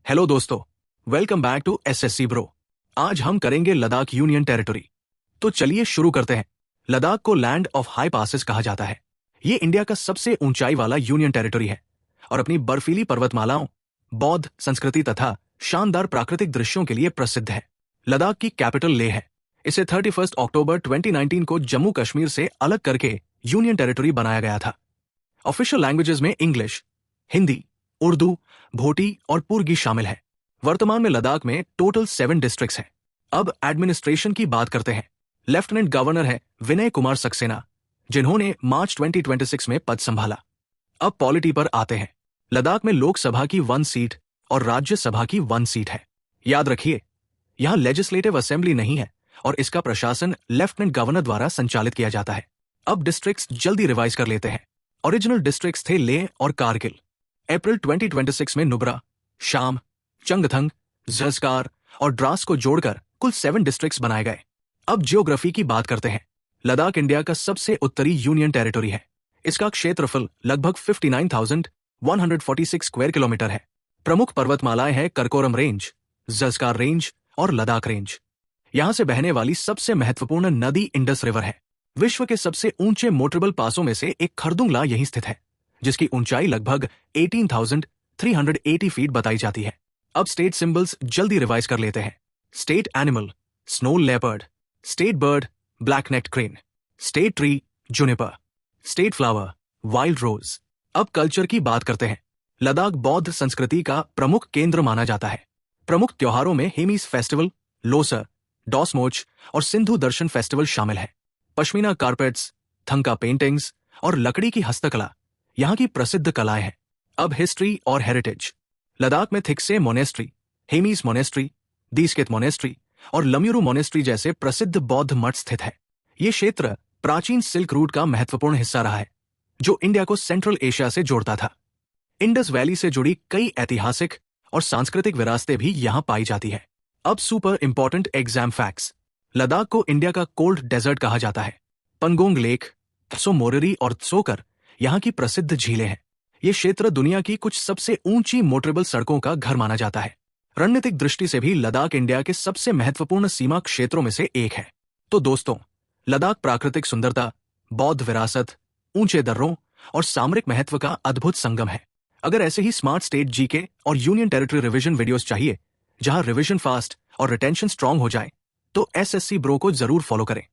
Hello दोस्तों, welcome back to SSC bro. आज हम करेंगे लद्दाख यूनियन टेरिटरी। तो चलिए शुरू करते हैं। लद्दाख को लैंड ऑफ हाई पासेस कहा जाता है। ये इंडिया का सबसे ऊंचाई वाला यूनियन टेरिटरी है और अपनी बर्फीली पर्वतमालाओं, बौद्ध संस्कृति तथा शानदार प्राकृतिक दृश्यों के लिए प्रसिद्ध है। लद्दाख की कैपिटल लेह है। इसे 31 अक्टूबर 2019 को जम्मू कश्मीर से अलग करके यूनियन टेरिटरी बनाया गया था। ऑफिशियल लैंग्वेजेस में इंग्लिश, हिंदी, उर्दू, भोटी और पुर्गी शामिल है। वर्तमान में लद्दाख में टोटल 7 डिस्ट्रिक्ट्स हैं। अब एडमिनिस्ट्रेशन की बात करते हैं। लेफ्टिनेंट गवर्नर है विनय कुमार सक्सेना, जिन्होंने मार्च 2026 में पद संभाला। अब पॉलिटी पर आते हैं। लद्दाख में लोकसभा की 1 सीट और राज्यसभा की 1 सीट है। याद रखिए, यहां लेजिस्लेटिव असेंबली नहीं है और इसका प्रशासन लेफ्टिनेंट गवर्नर द्वारा संचालित किया जाता है। अब डिस्ट्रिक्ट्स जल्दी रिवाइज कर लेते हैं। ओरिजिनल डिस्ट्रिक्ट्स थे लेह और कारगिल। अप्रैल 2026 में नुब्रा, शाम, चंगथंग, ज़स्कार और द्रास को जोड़कर कुल 7 डिस्ट्रिक्ट्स बनाए गए। अब ज्योग्राफी की बात करते हैं। लद्दाख इंडिया का सबसे उत्तरी यूनियन टेरिटरी है। इसका क्षेत्रफल लगभग 59,146 स्क्वायर किलोमीटर है। प्रमुख पर्वतमालाएं हैं करकोरम रेंज, ज़स्कार रेंज और लद्दाख रेंज। यहां से बहने वाली सबसे महत्वपूर्ण नदी इंडस रिवर है। विश्व के सबसे ऊंचे मोटरेबल पासों में से एक खरदुंगला यहीं स्थित है, जिसकी ऊंचाई लगभग 18,380 फीट बताई जाती है। अब स्टेट सिंबल्स जल्दी रिवाइज कर लेते हैं। State animal snow leopard, state bird black necked crane, state tree juniper, state flower wild rose. अब कल्चर की बात करते हैं। लद्दाख बौद्ध संस्कृति का प्रमुख केंद्र माना जाता है। प्रमुख त्योहारों में हेमीज फेस्टिवल, लोसर, डॉसमोच और सिंधु दर्शन फेस्टिवल शामिल है। पश्मीना कारपेट्स, थंका पेंटिंग्स और लकड़ी की हस्तकला यहाँ की प्रसिद्ध कलाएं हैं। अब हिस्ट्री और हेरिटेज। लद्दाख में Thiksey monastery, Hemis monastery, दीस्कित monastery और लम्युरु मोनेस्ट्री जैसे प्रसिद्ध बौद्ध मठ स्थित है। ये क्षेत्र प्राचीन सिल्क रूट का महत्वपूर्ण हिस्सा रहा है, जो इंडिया को सेंट्रल एशिया से जोड़ता था। इंडस वैली से जुड़ी कई ऐतिहासिक और सांस्कृतिक विरासतें भी यहाँ पाई जाती है। अब super important exam facts. Ladakh को इंडिया का कोल्ड डेजर्ट कहा जाता है। पंगोंग लेक, त्सो मोरिरी और त्सोकर यहाँ की प्रसिद्ध झीलें हैं। ये क्षेत्र दुनिया की कुछ सबसे ऊंची मोटरेबल सड़कों का घर माना जाता है। रणनीतिक दृष्टि से भी लद्दाख इंडिया के सबसे महत्वपूर्ण सीमा क्षेत्रों में से एक है। तो दोस्तों, लद्दाख प्राकृतिक सुंदरता, बौद्ध विरासत, ऊंचे दर्रों और सामरिक महत्व का अद्भुत संगम है। अगर ऐसे ही स्मार्ट स्टेट जीके और यूनियन टेरिटरी रिवीजन वीडियोस चाहिए, जहां रिवीजन फास्ट और रिटेंशन स्ट्रांग हो जाए, तो एसएससी ब्रो को जरूर फॉलो करें।